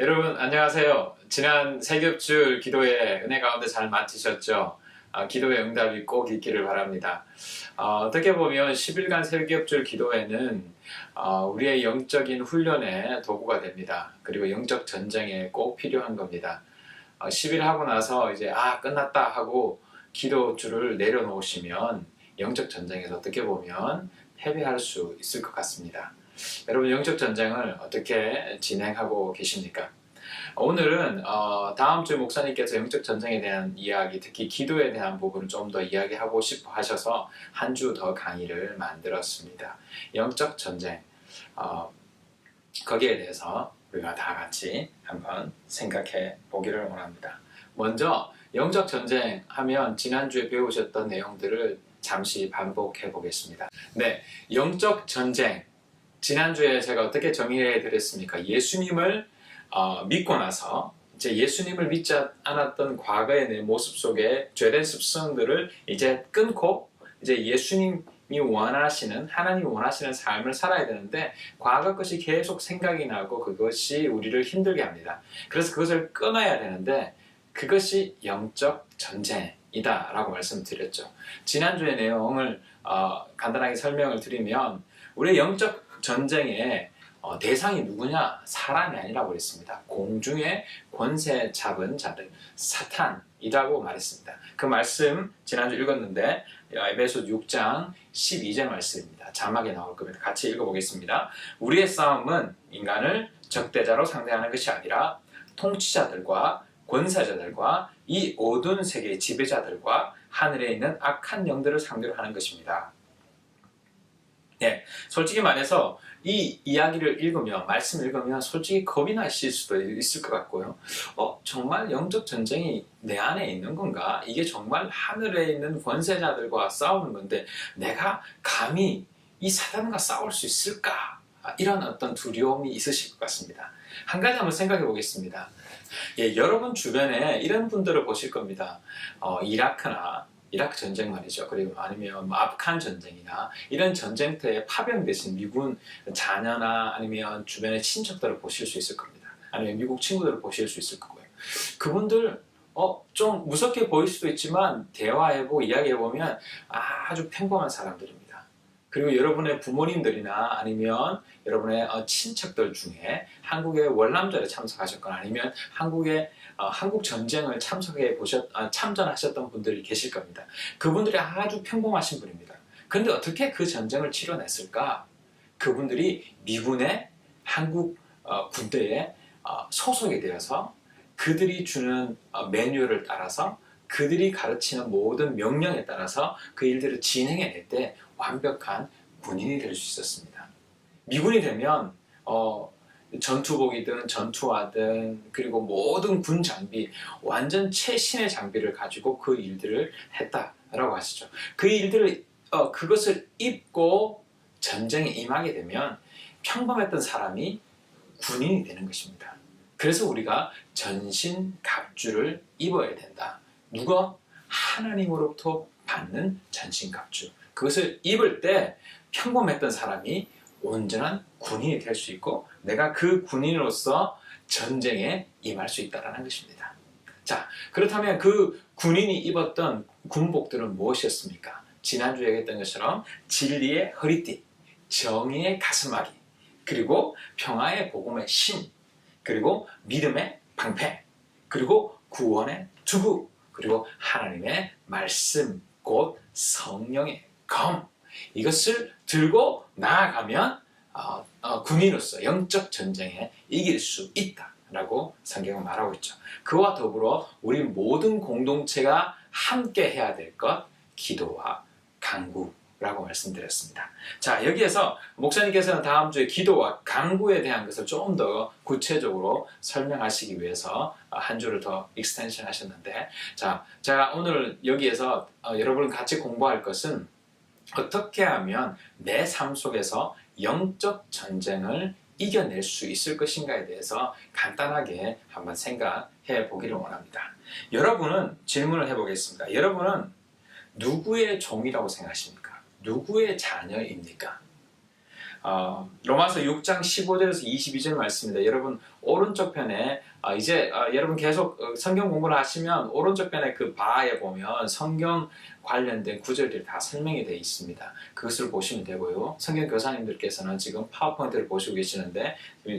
여러분 안녕하세요. 지난 세겹줄 기도회 은혜 가운데 잘 마치셨죠? 기도의 응답이 꼭 있기를 바랍니다. 어떻게 보면 10일간 세겹줄 기도회는 우리의 영적인 훈련의 도구가 됩니다. 그리고 영적 전쟁에 꼭 필요한 겁니다. 10일 하고 나서 이제 끝났다 하고 기도줄을 내려놓으시면 영적 전쟁에서 어떻게 보면 패배할 수 있을 것 같습니다. 여러분 영적 전쟁을 어떻게 진행하고 계십니까? 오늘은 다음 주 목사님께서 영적 전쟁에 대한 이야기, 특히 기도에 대한 부분을 좀 더 이야기하고 싶어 하셔서 한 주 더 강의를 만들었습니다. 영적 전쟁, 거기에 대해서 우리가 다 같이 한번 생각해 보기를 원합니다. 먼저 영적 전쟁 하면 지난주에 배우셨던 내용들을 잠시 반복해 보겠습니다. 네, 영적 전쟁. 지난주에 제가 어떻게 정의해 드렸습니까? 예수님을 믿고 나서 이제 예수님을 믿지 않았던 과거의 내 모습 속에 죄된 습성들을 이제 끊고 이제 예수님이 원하시는, 하나님이 원하시는 삶을 살아야 되는데 과거 것이 계속 생각이 나고 그것이 우리를 힘들게 합니다. 그래서 그것을 끊어야 되는데 그것이 영적 전쟁이다 라고 말씀드렸죠. 지난주의 내용을 간단하게 설명을 드리면 우리의 영적 전쟁의 대상이 누구냐? 사람이 아니라고 그랬습니다. 공중의 권세 잡은 자들, 사탄이라고 말했습니다. 그 말씀 지난주 읽었는데 에베소 6장 12절 말씀입니다. 자막에 나올 겁니다. 같이 읽어보겠습니다. 우리의 싸움은 인간을 적대자로 상대하는 것이 아니라 통치자들과 권세자들과 이 어두운 세계의 지배자들과 하늘에 있는 악한 영들을 상대로 하는 것입니다. 네, 솔직히 말해서 이 이야기를 읽으면, 말씀을 읽으면 솔직히 겁이 나실 수도 있을 것 같고요. 정말 영적 전쟁이 내 안에 있는 건가? 이게 정말 하늘에 있는 권세자들과 싸우는 건데 내가 감히 이 사단과 싸울 수 있을까? 이런 어떤 두려움이 있으실 것 같습니다. 한 가지 한번 생각해 보겠습니다. 여러분 주변에 이런 분들을 보실 겁니다. 이라크 전쟁 말이죠. 그리고 아니면 아프간 전쟁이나 이런 전쟁터에 파병되신 미군 자녀나 아니면 주변의 친척들을 보실 수 있을 겁니다. 아니면 미국 친구들을 보실 수 있을 거고요. 그분들 좀 무섭게 보일 수도 있지만 대화해보고 이야기해보면 아주 평범한 사람들입니다. 그리고 여러분의 부모님들이나 아니면 여러분의 친척들 중에 한국의 월남전에 참석하셨거나 아니면 한국 전쟁을 참전하셨던 분들이 계실 겁니다. 그분들이 아주 평범하신 분입니다. 그런데 어떻게 그 전쟁을 치러냈을까? 그분들이 미군의 한국 군대에 소속이 되어서 그들이 주는 매뉴얼을 따라서 그들이 가르치는 모든 명령에 따라서 그 일들을 진행해낼 때 완벽한 군인이 될 수 있었습니다. 미군이 되면 전투복이든 전투화든 그리고 모든 군 장비, 완전 최신의 장비를 가지고 그 일들을 했다라고 하시죠. 그 일들을 그것을 입고 전쟁에 임하게 되면 평범했던 사람이 군인이 되는 것입니다. 그래서 우리가 전신갑주를 입어야 된다. 누가? 하나님으로부터 받는 전신갑주. 그것을 입을 때 평범했던 사람이 온전한 군인이 될 수 있고 내가 그 군인으로서 전쟁에 임할 수 있다는 것입니다. 자, 그렇다면 그 군인이 입었던 군복들은 무엇이었습니까? 지난주에 얘기했던 것처럼 진리의 허리띠, 정의의 가슴앓이, 그리고 평화의 복음의 신, 그리고 믿음의 방패, 그리고 구원의 투구, 그리고 하나님의 말씀, 곧 성령의 검, 이것을 들고 나아가면 군인으로서 영적 전쟁에 이길 수 있다라고 성경은 말하고 있죠. 그와 더불어 우리 모든 공동체가 함께 해야 될 것, 기도와 간구라고 말씀드렸습니다. 자, 여기에서 목사님께서는 다음 주에 기도와 간구에 대한 것을 조금 더 구체적으로 설명하시기 위해서 한 주를 더 익스텐션 하셨는데, 자, 제가 오늘 여기에서 여러분 같이 공부할 것은 어떻게 하면 내 삶 속에서 영적 전쟁을 이겨낼 수 있을 것인가에 대해서 간단하게 한번 생각해 보기를 원합니다. 여러분은 질문을 해보겠습니다. 여러분은 누구의 종이라고 생각하십니까? 누구의 자녀입니까? 로마서 6장 15절에서 22절 말씀입니다. 여러분 오른쪽 편에 여러분 계속 성경 공부를 하시면 오른쪽 편에 그 바에 보면 성경 관련된 구절들이 다 설명이 되어 있습니다. 그것을 보시면 되고요. 성경 교사님들께서는 지금 파워포인트를 보시고 계시는데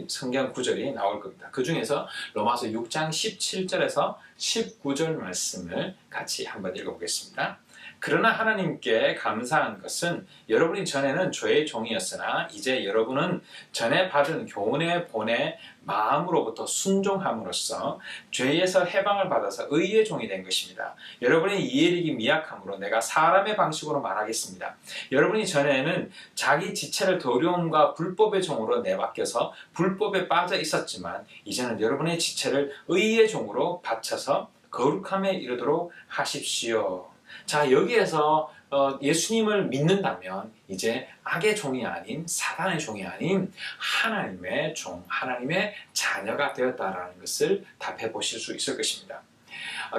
성경 구절이 나올 겁니다. 그 중에서 로마서 6장 17절에서 19절 말씀을 같이 한번 읽어보겠습니다. 그러나 하나님께 감사한 것은 여러분이 전에는 죄의 종이었으나 이제 여러분은 전에 받은 교훈의 본의 마음으로부터 순종함으로써 죄에서 해방을 받아서 의의 종이 된 것입니다. 여러분의 이해력이 미약함으로 내가 사람의 방식으로 말하겠습니다. 여러분이 전에는 자기 지체를 도려움과 불법의 종으로 내바뀌어서 불법에 빠져 있었지만 이제는 여러분의 지체를 의의 종으로 바쳐서 거룩함에 이르도록 하십시오. 자, 여기에서 예수님을 믿는다면 이제 악의 종이 아닌 사단의 종이 아닌 하나님의 종, 하나님의 자녀가 되었다라는 것을 답해 보실 수 있을 것입니다.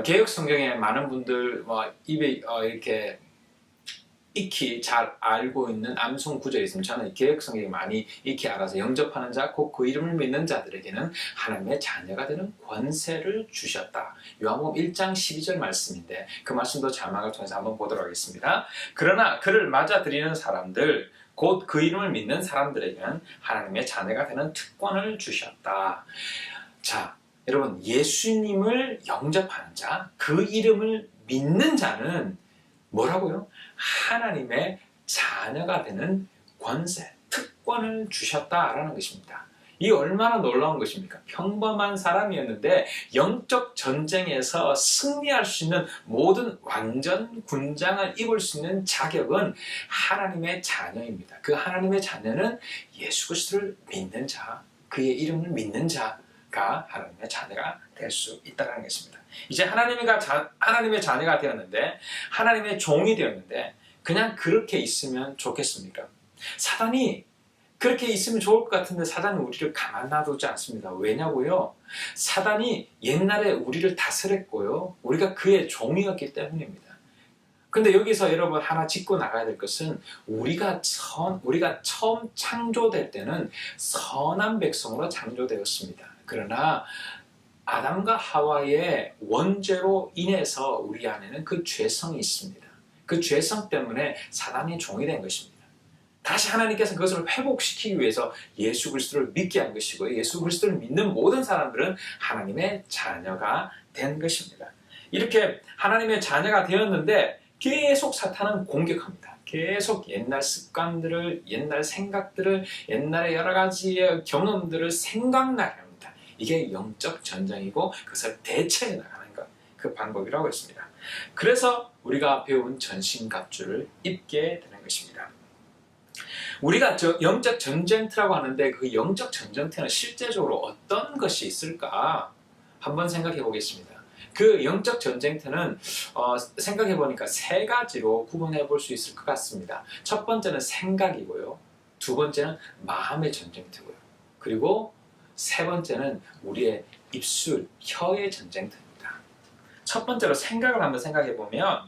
개역 성경에 많은 분들 입에 이렇게 익히 잘 알고 있는 암송 구절이 있으면 저는 개역 성경이 많이 익히 알아서 영접하는 자, 곧 그 이름을 믿는 자들에게는 하나님의 자녀가 되는 권세를 주셨다. 요한복음 1장 12절 말씀인데 그 말씀도 자막을 통해서 한번 보도록 하겠습니다. 그러나 그를 맞아들이는 사람들, 곧 그 이름을 믿는 사람들에게는 하나님의 자녀가 되는 특권을 주셨다. 자, 여러분 예수님을 영접하는 자, 그 이름을 믿는 자는 뭐라고요? 하나님의 자녀가 되는 권세, 특권을 주셨다라는 것입니다. 이 얼마나 놀라운 것입니까? 평범한 사람이었는데 영적 전쟁에서 승리할 수 있는 모든 완전 군장을 입을 수 있는 자격은 하나님의 자녀입니다. 그 하나님의 자녀는 예수 그리스도를 믿는 자, 그의 이름을 믿는 자가 하나님의 자녀가 될 수 있다는 것입니다. 이제 하나님의 자녀가 되었는데 하나님의 종이 되었는데 그냥 그렇게 있으면 좋겠습니까? 사단이 그렇게 있으면 좋을 것 같은데 사단은 우리를 가만 놔두지 않습니다. 왜냐고요? 사단이 옛날에 우리를 다스렸고요. 우리가 그의 종이었기 때문입니다. 근데 여기서 여러분 하나 짚고 나가야 될 것은 우리가 처음 창조될 때는 선한 백성으로 창조되었습니다. 그러나 아담과 하와의 원죄로 인해서 우리 안에는 그 죄성이 있습니다. 그 죄성 때문에 사단이 종이 된 것입니다. 다시 하나님께서 그것을 회복시키기 위해서 예수 그리스도를 믿게 한 것이고 예수 그리스도를 믿는 모든 사람들은 하나님의 자녀가 된 것입니다. 이렇게 하나님의 자녀가 되었는데 계속 사탄은 공격합니다. 계속 옛날 습관들을, 옛날 생각들을, 옛날의 여러 가지의 경험들을 생각나게 합니다. 이게 영적 전쟁이고 그것을 대체해 나가는 것, 그 방법이라고 했습니다. 그래서 우리가 배운 전신갑주를 입게 되는 것입니다. 우리가 영적 전쟁터라고 하는데 그 영적 전쟁터는 실제적으로 어떤 것이 있을까 한번 생각해 보겠습니다. 그 영적 전쟁터는 생각해 보니까 세 가지로 구분해 볼 수 있을 것 같습니다. 첫 번째는 생각이고요. 두 번째는 마음의 전쟁터고요. 그리고 세 번째는 우리의 입술, 혀의 전쟁터입니다. 첫 번째로 생각을 한번 생각해 보면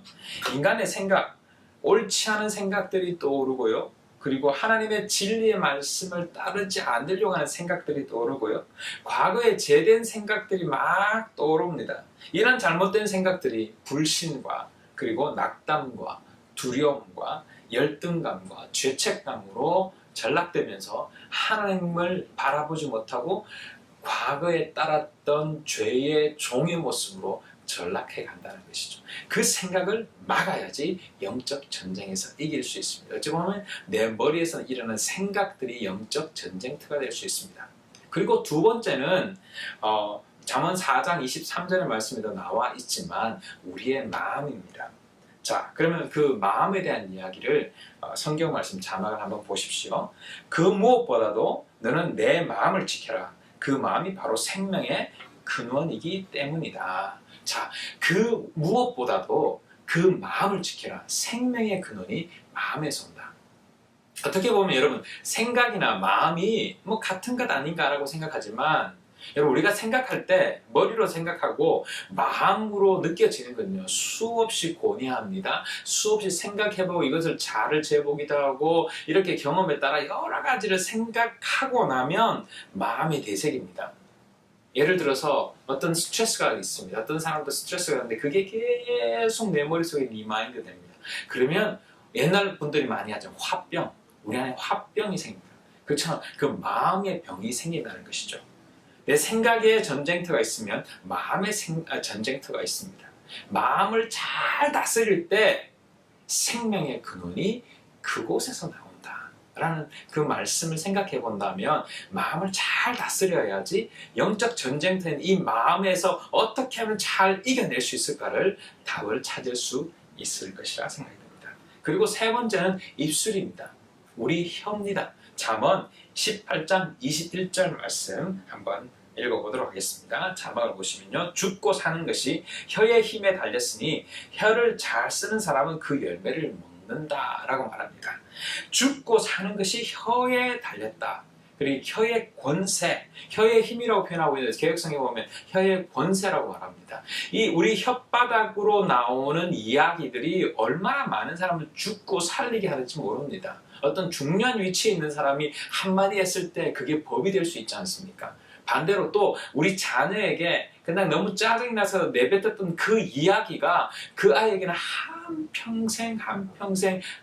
인간의 생각, 옳지 않은 생각들이 떠오르고요. 그리고 하나님의 진리의 말씀을 따르지 않으려고 하는 생각들이 떠오르고요. 과거에 죄된 생각들이 막 떠오릅니다. 이런 잘못된 생각들이 불신과 그리고 낙담과 두려움과 열등감과 죄책감으로 전락되면서 하나님을 바라보지 못하고 과거에 따랐던 죄의 종의 모습으로 전락해 간다는 것이죠. 그 생각을 막아야지 영적 전쟁에서 이길 수 있습니다. 어찌 보면 내 머리에서 일어나는 생각들이 영적 전쟁터가 될 수 있습니다. 그리고 두 번째는 잠언 4장 23절의 말씀에도 나와 있지만 우리의 마음입니다. 자, 그러면 그 마음에 대한 이야기를 성경 말씀 자막을 한번 보십시오. 그 무엇보다도 너는 내 마음을 지켜라. 그 마음이 바로 생명의 근원이기 때문이다. 자, 그 무엇보다도 그 마음을 지켜라. 생명의 근원이 마음에서 온다. 어떻게 보면 여러분 생각이나 마음이 같은 것 아닌가라고 생각하지만 여러분, 우리가 생각할 때 머리로 생각하고 마음으로 느껴지는 건요, 수없이 고뇌합니다. 수없이 생각해보고 이것을 자를 재보기도 하고 이렇게 경험에 따라 여러 가지를 생각하고 나면 마음이 되새깁니다. 예를 들어서 어떤 스트레스가 있습니다. 어떤 사람도 스트레스가 있는데 그게 계속 내 머릿속에 리마인드 됩니다. 그러면 옛날 분들이 많이 하죠. 화병. 우리 안에 화병이 생깁니다. 그렇죠? 그 마음의 병이 생긴다는 것이죠. 내 생각에 전쟁터가 있으면 마음의 전쟁터가 있습니다. 마음을 잘 다스릴 때 생명의 근원이 그곳에서 나온다 라는 그 말씀을 생각해 본다면 마음을 잘 다스려야지 영적 전쟁터인 이 마음에서 어떻게 하면 잘 이겨낼 수 있을까를 답을 찾을 수 있을 것이라 생각됩니다. 그리고 세 번째는 입술입니다. 우리 혀입니다. 잠언 18장 21절 말씀 한번 읽어보도록 하겠습니다. 자막을 보시면요, 죽고 사는 것이 혀의 힘에 달렸으니 혀를 잘 쓰는 사람은 그 열매를 먹는다 라고 말합니다. 죽고 사는 것이 혀에 달렸다. 그리고 혀의 권세, 혀의 힘이라고 표현하고 있는데 개혁성에 보면 혀의 권세라고 말합니다. 이 우리 혓바닥으로 나오는 이야기들이 얼마나 많은 사람을 죽고 살리게 하는지 모릅니다. 어떤 중요한 위치에 있는 사람이 한마디 했을 때 그게 법이 될 수 있지 않습니까? 반대로 또 우리 자녀에게 그냥 너무 짜증이 나서 내뱉었던 그 이야기가 그 아이에게는 한평생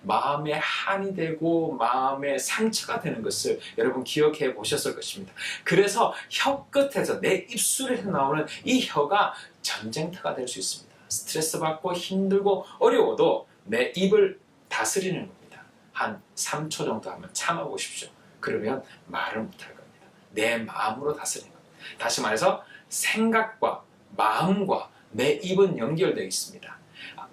마음에 한이 되고 마음에 상처가 되는 것을 여러분 기억해 보셨을 것입니다. 그래서 혀 끝에서 내 입술에서 나오는 이 혀가 전쟁터가 될 수 있습니다. 스트레스 받고 힘들고 어려워도 내 입을 다스리는 겁니다. 한 3초 정도 한번 참아보십시오. 그러면 말을 못할 겁니다. 내 마음으로 다스리는 겁니다. 다시 말해서 생각과 마음과 내 입은 연결되어 있습니다.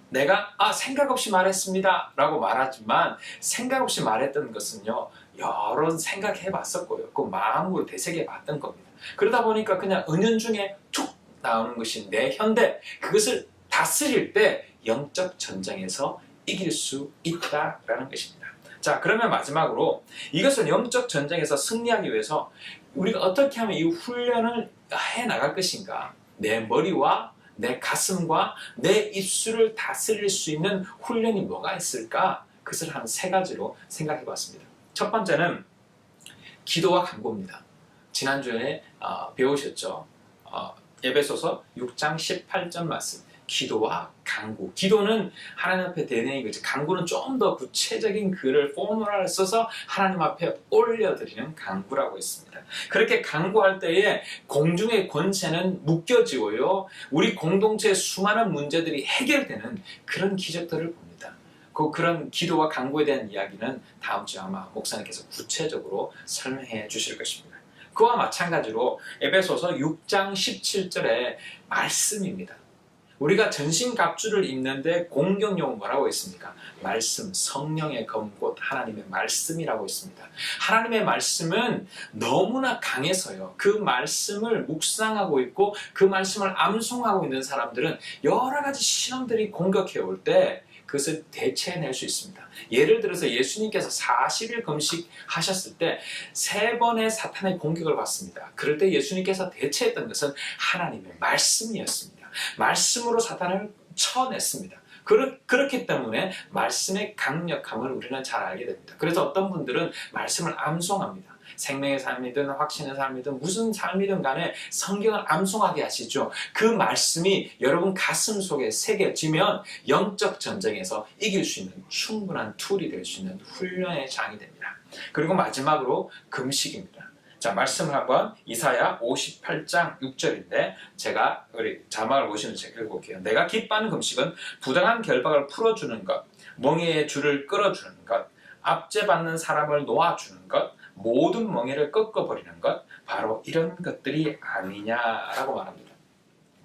내가 생각 없이 말했습니다 라고 말하지만 생각 없이 말했던 것은요, 여러 생각해 봤었고요, 그 마음으로 되새겨 봤던 겁니다. 그러다 보니까 그냥 은연중에 툭 나오는 것이 내 혀인데 그것을 다스릴 때 영적 전쟁에서 이길 수 있다라는 것입니다. 자, 그러면 마지막으로 이것을 영적 전쟁에서 승리하기 위해서 우리가 어떻게 하면 이 훈련을 해 나갈 것인가? 내 머리와 내 가슴과 내 입술을 다스릴 수 있는 훈련이 뭐가 있을까? 그것을 한 세 가지로 생각해 봤습니다. 첫 번째는 기도와 간구입니다. 지난주에 배우셨죠? 에베소서 6장 18절 말씀. 기도와 간구. 기도는 하나님 앞에 대내는 거죠. 간구는 좀 더 구체적인 글을 포뮬러를 써서 하나님 앞에 올려드리는 간구라고 했습니다. 그렇게 간구할 때에 공중의 권세는 묶여지고요, 우리 공동체의 수많은 문제들이 해결되는 그런 기적들을 봅니다. 그런 기도와 간구에 대한 이야기는 다음 주에 아마 목사님께서 구체적으로 설명해 주실 것입니다. 그와 마찬가지로 에베소서 6장 17절의 말씀입니다. 우리가 전신갑주를 입는데 공격용은 뭐라고 했습니까? 말씀, 성령의 검곧 하나님의 말씀이라고 했습니다. 하나님의 말씀은 너무나 강해서요, 그 말씀을 묵상하고 있고 그 말씀을 암송하고 있는 사람들은 여러 가지 시험들이 공격해 올 때 그것을 대체해낼 수 있습니다. 예를 들어서 예수님께서 40일 금식하셨을 때 3번의 사탄의 공격을 받습니다. 그럴 때 예수님께서 대체했던 것은 하나님의 말씀이었습니다. 말씀으로 사탄을 쳐냈습니다. 그렇기 때문에 말씀의 강력함을 우리는 잘 알게 됩니다. 그래서 어떤 분들은 말씀을 암송합니다. 생명의 삶이든 확신의 삶이든 무슨 삶이든 간에 성경을 암송하게 하시죠. 그 말씀이 여러분 가슴 속에 새겨지면 영적 전쟁에서 이길 수 있는 충분한 툴이 될 수 있는 훈련의 장이 됩니다. 그리고 마지막으로 금식입니다. 자, 말씀을 한번 이사야 58장 6절인데 제가 우리 자막을 보시면 제가 읽어볼게요. 내가 기뻐하는 금식은 부당한 결박을 풀어주는 것, 멍에의 줄을 끌어주는 것, 압제받는 사람을 놓아주는 것, 모든 멍에를 꺾어버리는 것, 바로 이런 것들이 아니냐라고 말합니다.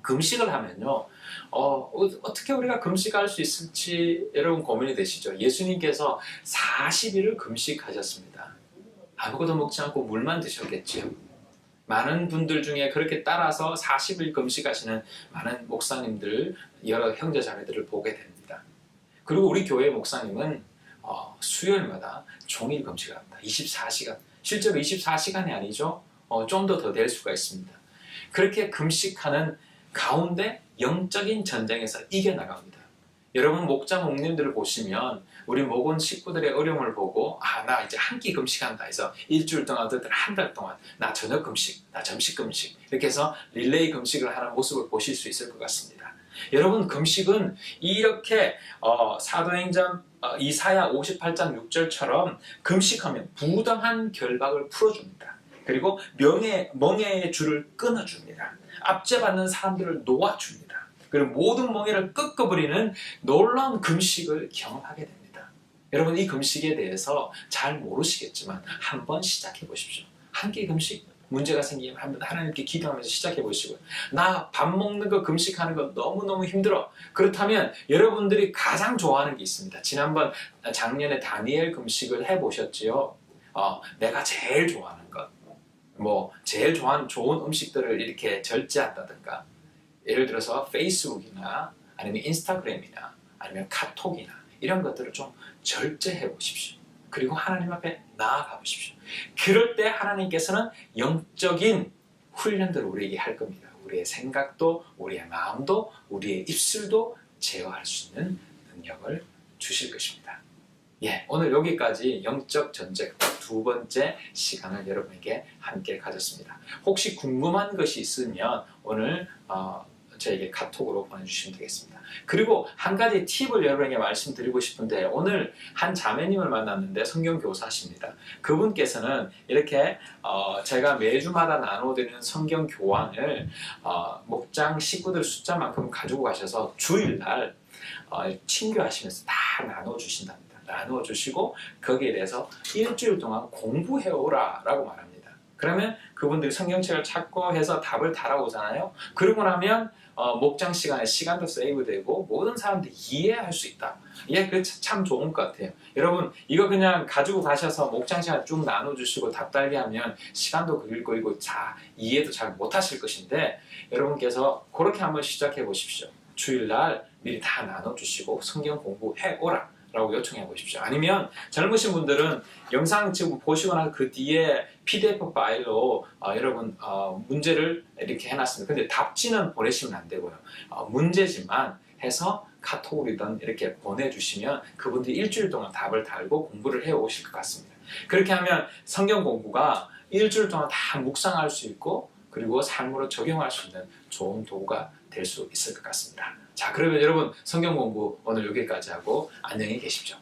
금식을 하면요, 어떻게 우리가 금식할 수 있을지 여러분 고민이 되시죠? 예수님께서 40일을 금식하셨습니다. 아무것도 먹지 않고 물만 드셨겠지요. 많은 분들 중에 그렇게 따라서 40일 금식하시는 많은 목사님들, 여러 형제자매들을 보게 됩니다. 그리고 우리 교회 목사님은 수요일마다 종일 금식을 합니다. 24시간. 실제로 24시간이 아니죠. 좀 더 될 수가 있습니다. 그렇게 금식하는 가운데 영적인 전쟁에서 이겨나갑니다. 여러분 목자 목님들을 보시면 우리 목원 식구들의 어려움을 보고 나 이제 한 끼 금식한다 해서 일주일 동안 한 달 동안 나 저녁 금식, 나 점심 금식 이렇게 해서 릴레이 금식을 하는 모습을 보실 수 있을 것 같습니다. 여러분 금식은 이렇게 사도행전 이사야 58장 6절처럼 금식하면 부당한 결박을 풀어줍니다. 그리고 멍에의 줄을 끊어줍니다. 압제받는 사람들을 놓아줍니다. 그리고 모든 멍에를 꺾어버리는 놀라운 금식을 경험하게 됩니다. 여러분 이 금식에 대해서 잘 모르시겠지만 한번 시작해 보십시오. 한 끼 금식 문제가 생기면 한번 하나님께 기도하면서 시작해 보시고요. 나 밥 먹는 거 금식하는 거 너무너무 힘들어. 그렇다면 여러분들이 가장 좋아하는 게 있습니다. 작년에 다니엘 금식을 해보셨지요? 내가 제일 좋아하는 것, 제일 좋아하는 좋은 음식들을 이렇게 절제한다든가, 예를 들어서 페이스북이나 아니면 인스타그램이나 아니면 카톡이나 이런 것들을 좀 절제해 보십시오. 그리고 하나님 앞에 나아가 보십시오. 그럴 때 하나님께서는 영적인 훈련들을 우리에게 할 겁니다. 우리의 생각도, 우리의 마음도, 우리의 입술도 제어할 수 있는 능력을 주실 것입니다. 오늘 여기까지 영적 전쟁 두 번째 시간을 여러분에게 함께 가졌습니다. 혹시 궁금한 것이 있으면 오늘 저에게 카톡으로 보내주시면 되겠습니다. 그리고 한 가지 팁을 여러분에게 말씀드리고 싶은데, 오늘 한 자매님을 만났는데 성경교사십니다. 그분께서는 이렇게 제가 매주마다 나눠드리는 성경 교환을 목장 식구들 숫자만큼 가지고 가셔서 주일날 친교하시면서 다 나눠주신답니다. 나누어주시고 거기에 대해서 일주일 동안 공부해오라 라고 말합니다. 그러면 그분들이 성경책을 찾고 해서 답을 달아오잖아요. 그러고 나면 목장 시간에 시간도 세이브되고 모든 사람들이 이해할 수 있다. 그게 참 좋은 것 같아요. 여러분 이거 그냥 가지고 가셔서 목장 시간 쭉 나눠주시고 답 달게 하면 시간도 걸리고 이해도 잘 못하실 것인데, 여러분께서 그렇게 한번 시작해 보십시오. 주일날 미리 다 나눠주시고 성경 공부해오라 라고 요청해 보십시오. 아니면 젊으신 분들은 영상 지금 보시고 나서 그 뒤에 PDF 파일로 여러분 문제를 이렇게 해놨습니다. 근데 답지는 보내시면 안 되고요. 문제지만 해서 카톡이든 이렇게 보내주시면 그분들이 일주일 동안 답을 달고 공부를 해 오실 것 같습니다. 그렇게 하면 성경 공부가 일주일 동안 다 묵상할 수 있고 그리고 삶으로 적용할 수 있는 좋은 도구가 될 수 있을 것 같습니다. 자, 그러면 여러분 성경 공부 오늘 여기까지 하고 안녕히 계십시오.